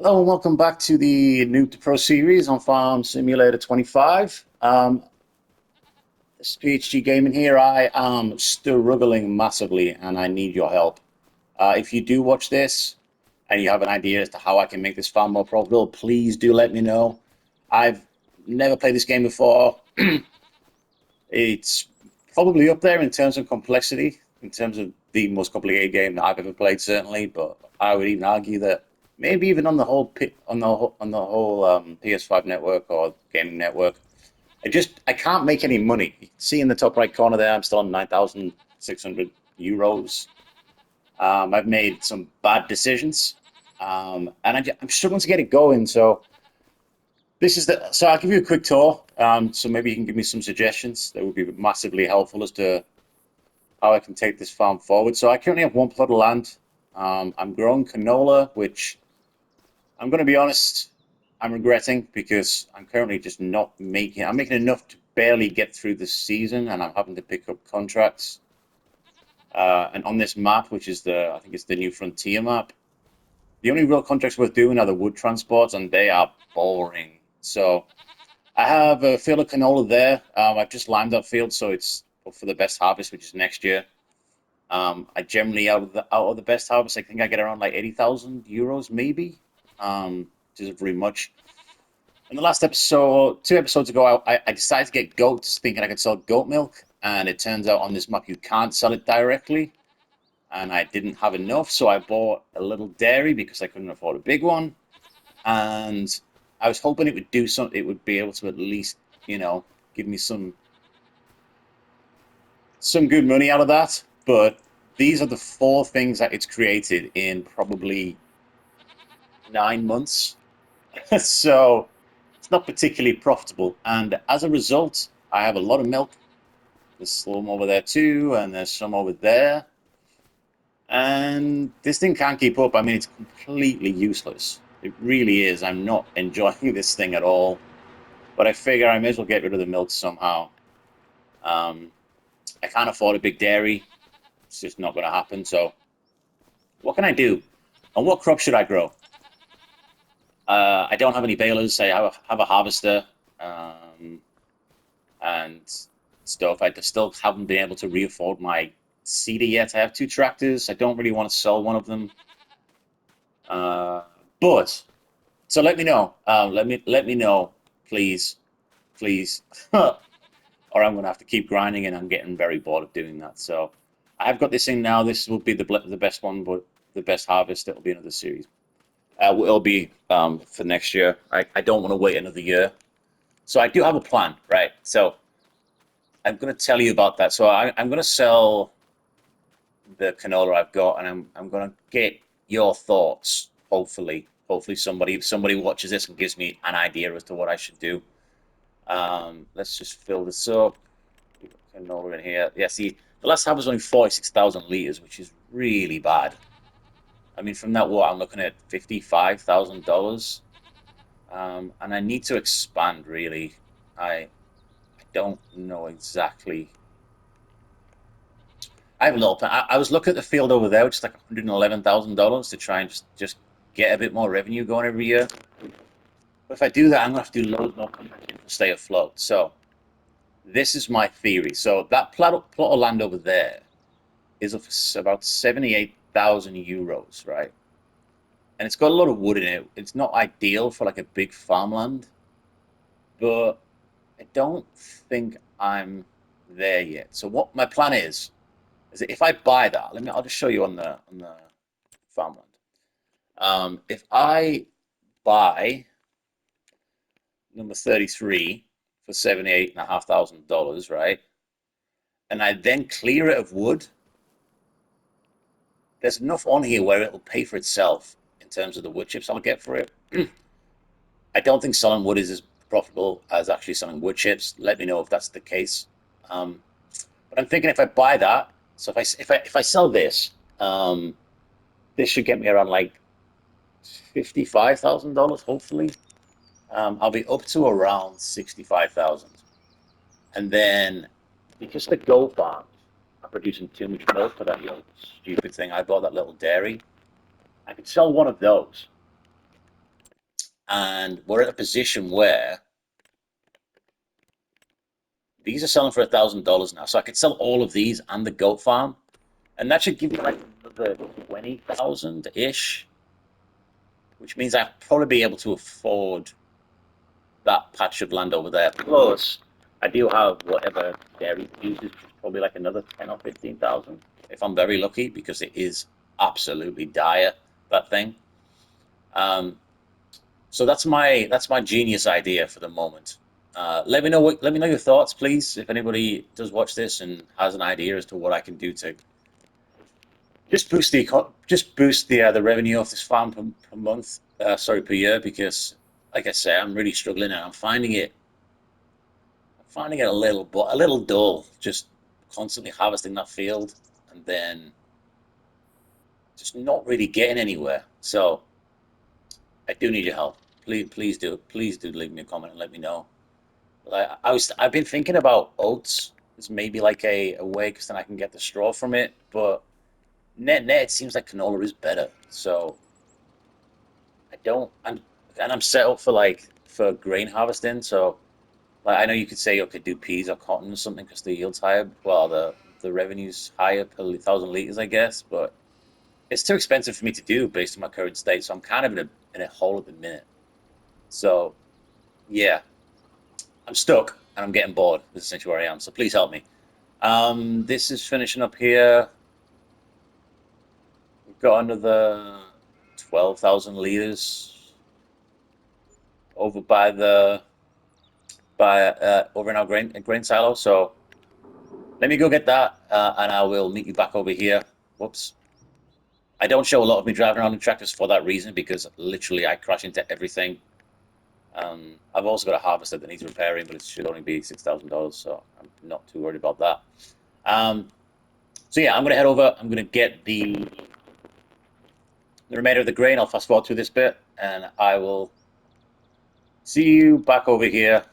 Hello and welcome back to the Noob to Pro series on Farm Simulator 25. This is PhD Gaming here. I am struggling massively and I need your help. If you do watch this and you have an idea as to how I can make this farm more profitable, please do let me know. I've never played this game before. It's probably up there in terms of complexity, in terms of the most complicated game that I've ever played, certainly. But I would even argue that maybe even on the whole PS5 network or gaming network, I can't make any money. You can see in the top right corner there, I'm still on 9,600 euros. I've made some bad decisions, and I'm struggling to get it going. So I'll give you a quick tour. So maybe you can give me some suggestions that would be massively helpful as to how I can take this farm forward. So I currently have one plot of land. I'm growing canola, which I'm going to be honest, I'm regretting because I'm currently just not making. I'm making enough to barely get through the season, and I'm having to pick up contracts. And on this map, which is I think it's the New Frontier map, the only real contracts worth doing are the wood transports, and they are boring. So I have a field of canola there. I've just limed that field, so it's for the best harvest, which is next year. I generally out of the best harvest, I think I get around like 80,000 euros, maybe, which isn't very much. In the last episode, 2 episodes ago, I decided to get goats, thinking I could sell goat milk, and it turns out on this map you can't sell it directly, and I didn't have enough, so I bought a little dairy because I couldn't afford a big one, and I was hoping it would do something. It would be able to at least, give me some good money out of that. But these are the four things that it's created in probably 9 months. So it's not particularly profitable. And as a result, I have a lot of milk. There's some over there too, and there's some over there. And this thing can't keep up. I mean, it's completely useless. It really is. I'm not enjoying this thing at all. But I figure I may as well get rid of the milk somehow. Um, I can't afford a big dairy. It's just not going to happen. So what can I do? And what crop should I grow? I don't have any balers. I have a harvester and stuff. I still haven't been able to re-afford my seeder yet. I have two tractors. I don't really want to sell one of them. Uh, but so let me know. Let me know, please, please, or I'm going to have to keep grinding, and I'm getting very bored of doing that. So I have got this thing now. This will be the best one, but the best harvest. It'll be another series. It'll be for next year. I don't want to wait another year. So I do have a plan, right? So I'm going to tell you about that. So I'm going to sell the canola I've got, and I'm going to get your thoughts. Hopefully somebody watches this and gives me an idea as to what I should do. Let's just fill this up. Canola in here. Yeah, see, the last time was only 46,000 liters, which is really bad. I mean, from that water, I'm looking at $55,000. And I need to expand, really. I don't know exactly. I have a little plan. I was looking at the field over there, which is like $111,000 to try and just get a bit more revenue going every year. But if I do that, I'm going to have to do loads more construction to stay afloat. So this is my theory. So that plot of land over there is of about 78,000 euros, right? And it's got a lot of wood in it. It's not ideal for like a big farmland, but I don't think I'm there yet. So what my plan is that if I buy that, I'll just show you on the farmland. If I buy number 33 for $78,500, right? And I then clear it of wood, there's enough on here where it'll pay for itself in terms of the wood chips I'll get for it. I don't think selling wood is as profitable as actually selling wood chips. Let me know if that's the case. Um, but I'm thinking if I buy that, so if I sell this, this should get me around like $55,000, hopefully. I'll be up to around 65,000. And then because the goat farms are producing too much milk for that little stupid thing, I bought that little dairy. I could sell one of those, And we're at a position where these are selling for $1,000 now. So I could sell all of these and the goat farm, and that should give me like another 20,000 ish, which means I'd probably be able to afford that patch of land over there. Plus, I do have whatever dairy uses, probably like another 10 or 15,000 if I'm very lucky, because it is absolutely dire, that thing. Um, so that's my genius idea for the moment. Let me know your thoughts, please. If anybody does watch this and has an idea as to what I can do to just boost the revenue of this farm per month, sorry, per year, because like I say, I'm really struggling and I'm finding it a little dull, just constantly harvesting that field and then just not really getting anywhere. So I do need your help. Please do leave me a comment and let me know. I've been thinking about oats as maybe like a way, because then I can get the straw from it. But net, it seems like canola is better. So I don't. I'm set up for for grain harvesting. So like I know you could say you could do peas or cotton or something because the yield's higher. Well, the revenue's higher per 1,000 liters, I guess. But it's too expensive for me to do based on my current state. So I'm kind of in a hole at the minute. So yeah, I'm stuck and I'm getting bored. This is essentially where I am. So please help me. This is finishing up here. We've got another 12,000 liters over by over in our grain silo. So let me go get that, and I will meet you back over here. Whoops. I don't show a lot of me driving around in tractors for that reason, because literally I crash into everything. I've also got a harvester that needs repairing, but it should only be $6,000, so I'm not too worried about that. Um, so yeah, I'm gonna head over. I'm gonna get the remainder of the grain. I'll fast forward through this bit, and I will see you back over here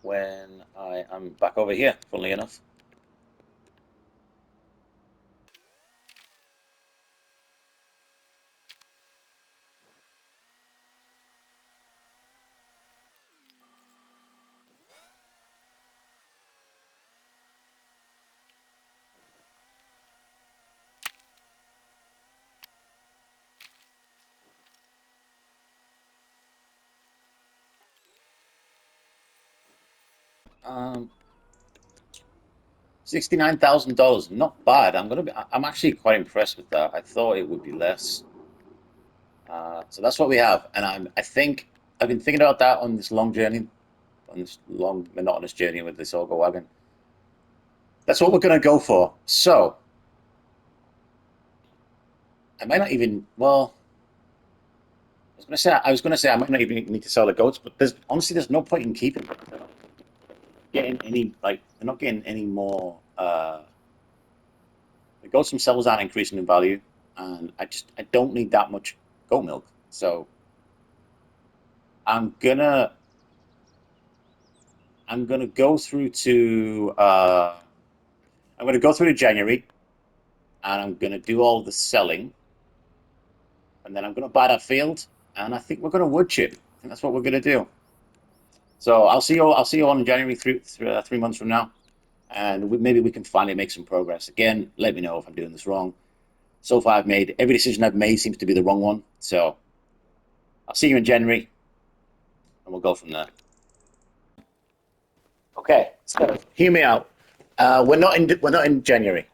when I am back over here, funnily enough. 69,000 dollars, not bad. I'm actually quite impressed with that. I thought it would be less. So that's what we have, and I think I've been thinking about that on this long journey, on this long monotonous journey with this auger wagon. That's what we're gonna go for. So I might not even. Well, I was gonna say I might not even need to sell the goats, but there's no point in keeping them. They're not getting any like they're not getting any more. The goats themselves aren't increasing in value, and I don't need that much goat milk. So I'm gonna I'm gonna go through to I'm gonna go through to January, and I'm gonna do all the selling, and then I'm gonna buy that field, and I think we're gonna wood chip. I think that's what we're gonna do. So I'll see you on January 3 months from now, and maybe we can finally make some progress. Again, let me know if I'm doing this wrong. So far, I've made every decision I've made seems to be the wrong one. So I'll see you in January, and we'll go from there. Okay, so hear me out. We're not in January,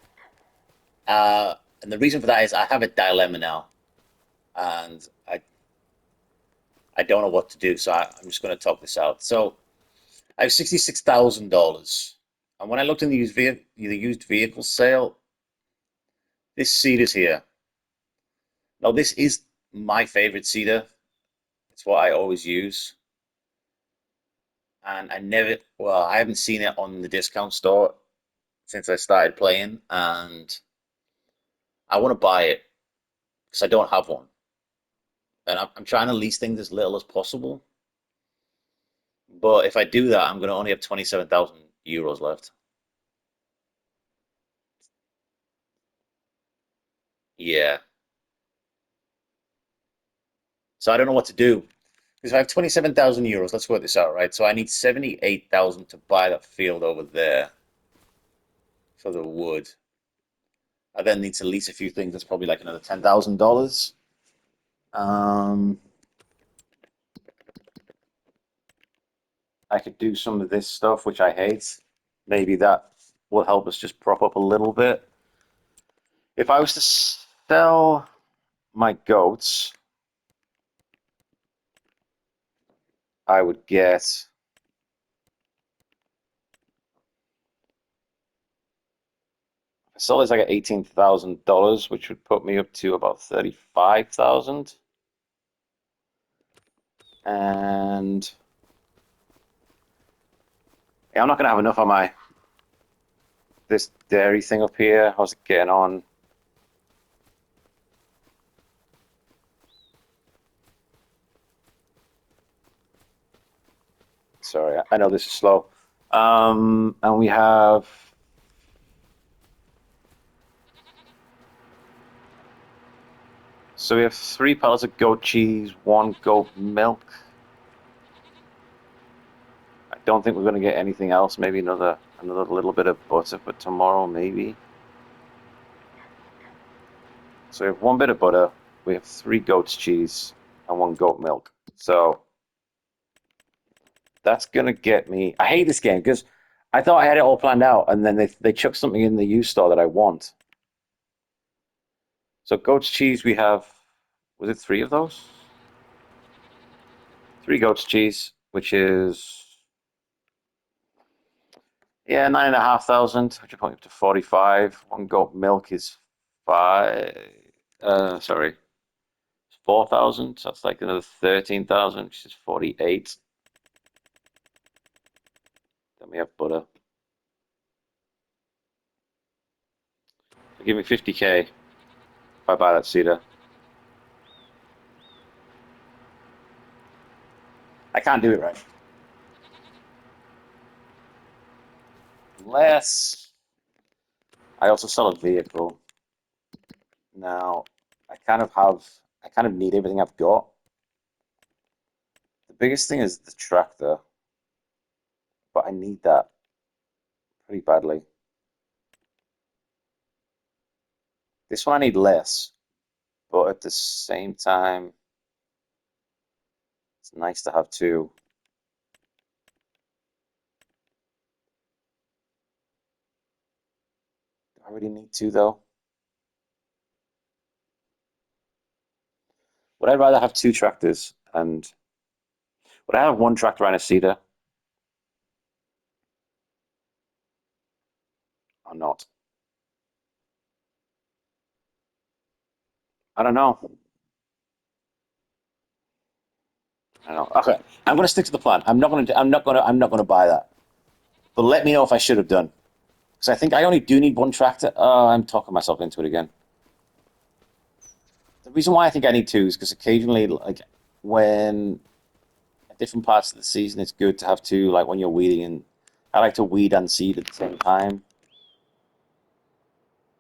and the reason for that is I have a dilemma now, and I don't know what to do. So I'm just going to talk this out. So I have $66,000, and when I looked in the used vehicle sale, this seed is here. Now this is my favorite seeder. It's what I always use, and I haven't seen it on the discount store since I started playing, and I want to buy it because I don't have one, and I'm trying to lease things as little as possible. But if I do that, I'm going to only have 27,000 euros left. Yeah, So I don't know what to do. Because if I have 27,000 euros, let's work this out, right? So I need 78,000 to buy that field over there for the wood. I then need to lease a few things. That's probably like another $10,000. Um, I could do some of this stuff, which I hate. Maybe that will help us just prop up a little bit. If I was to sell my goats, I would get. If I sell this, I get $18,000, which would put me up to about 35,000. And yeah, I'm not gonna have enough on my this dairy thing up here. How's it getting on? Sorry, I know this is slow. And we have so we have 3 pallets of goat cheese, 1 goat milk. I don't think we're gonna get anything else. Maybe another little bit of butter for tomorrow, maybe. So we have 1 bit of butter. We have 3 goats cheese and 1 goat milk. So that's gonna get me. I hate this game because I thought I had it all planned out, and then they chuck something in the used store that I want. So goat's cheese, we have, was it 3 of those? 3 goat's cheese, which is yeah 9,500, which will put me up to 45. 1 goat milk is five. Sorry, 4,000. So that's like another 13,000, which is 48. Then we have butter. So give me 50K if I buy that cedar. I can't do it right. Unless I also sell a vehicle. Now, I kind of need everything I've got. The biggest thing is the tractor, but I need that pretty badly. This one I need less, but at the same time, it's nice to have two. Do I really need two though? Would I rather have 2 tractors and would I have 1 tractor and a seeder or not? I don't know. I don't know. Okay, I'm gonna stick to the plan. I'm not gonna buy that. But let me know if I should have done. Because I think I only do need 1 tractor. Oh, I'm talking myself into it again. The reason why I think I need two is because occasionally, like when at different parts of the season, it's good to have two. Like when you're weeding, and I like to weed and seed at the same time.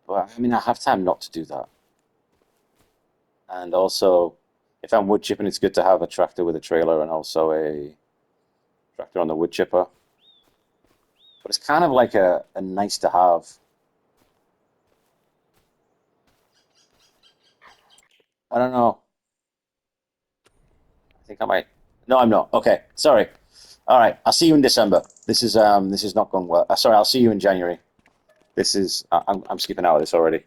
But I mean, I have time not to do that. And also, if I'm wood chipping, it's good to have a tractor with a trailer and also a tractor on the wood chipper. But it's kind of like a nice to have. I don't know. I think I might. No, I'm not. Okay, sorry. All right, I'll see you in December. This is not going well. Sorry, I'll see you in January. This is I'm skipping out of this already.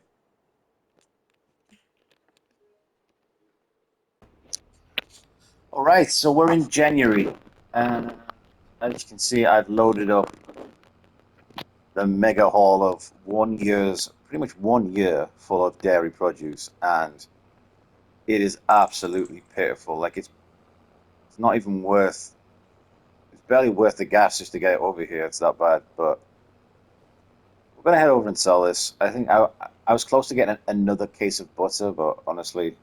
All right, so we're in January, and as you can see, I've loaded up the mega haul of pretty much 1 year full of dairy produce, and it is absolutely pitiful. Like it's not even worth. It's barely worth the gas just to get it over here. It's that bad, but we're gonna head over and sell this. I was close to getting another case of butter, but honestly,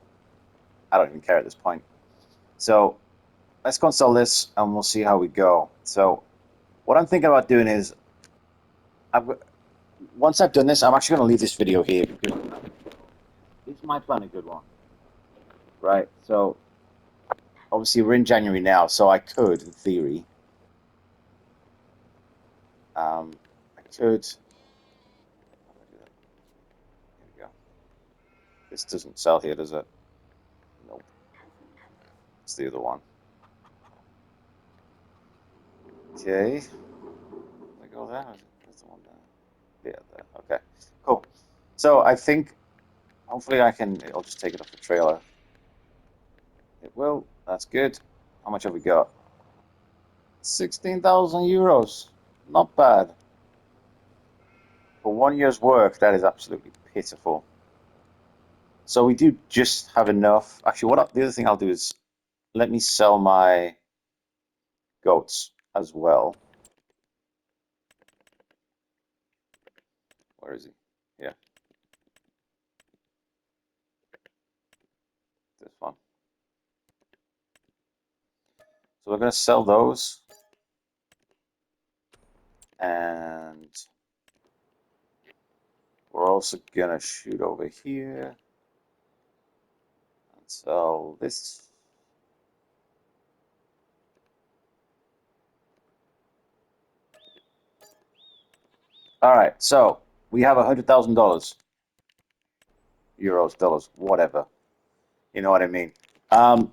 I don't even care at this point. So let's go and sell this, and we'll see how we go. So what I'm thinking about doing is, I've, once I've done this, I'm actually going to leave this video here because is my plan a good one? Right. So obviously we're in January now, so I could, in theory, I could. How do I do that? Here we go. This doesn't sell here, does it? Nope. It's the other one. Okay. I go there. There's the one there. Yeah, there. Okay. Cool. So I think hopefully I can. I'll just take it off the trailer. It will. That's good. How much have we got? 16,000 euros. Not bad. For 1 year's work, that is absolutely pitiful. So we do just have enough. Actually, the other thing I'll do is let me sell my goats as well. Where is he? Yeah, this one. So we're going to sell those. And we're also going to shoot over here and sell this. All right, so we have $100,000, euros, dollars, whatever. You know what I mean? And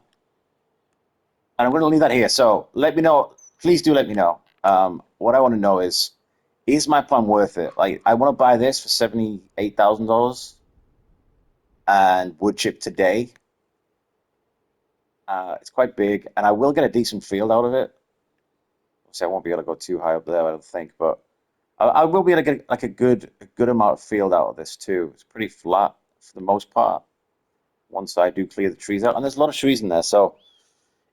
I'm going to leave that here. So let me know. Please do let me know. What I want to know is my plan worth it? Like, I want to buy this for $78,000 and wood chip today. It's quite big, and I will get a decent field out of it. Obviously, I won't be able to go too high up there, I don't think, but I will be able to get like a good amount of field out of this too. It's pretty flat for the most part. Once I do clear the trees out, and there's a lot of trees in there, so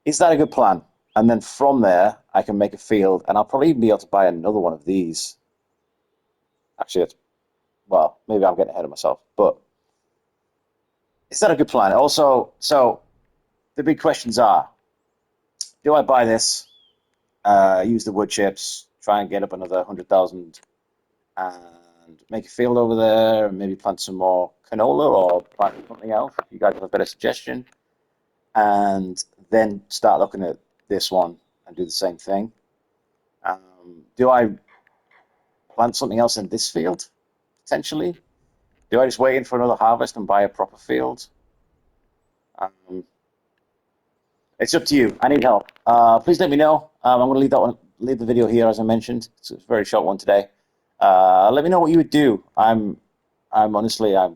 is that a good plan? And then from there, I can make a field, and I'll probably even be able to buy another one of these. Actually, well, maybe I'm getting ahead of myself, but is that a good plan? Also, so the big questions are: do I buy this, use the wood chips, try and get up another 100,000, and make a field over there, and maybe plant some more canola or plant something else? If you guys have a better suggestion, and then start looking at this one and do the same thing. Do I plant something else in this field potentially? Do I just wait in for another harvest and buy a proper field? Um, it's up to you. I need help. Please let me know. I'm going to leave the video here as I mentioned. It's a very short one today. Let me know what you would do. I'm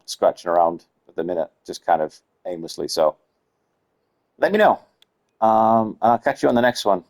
scratching around at the minute, just kind of aimlessly. So let me know. And I'll catch you on the next one.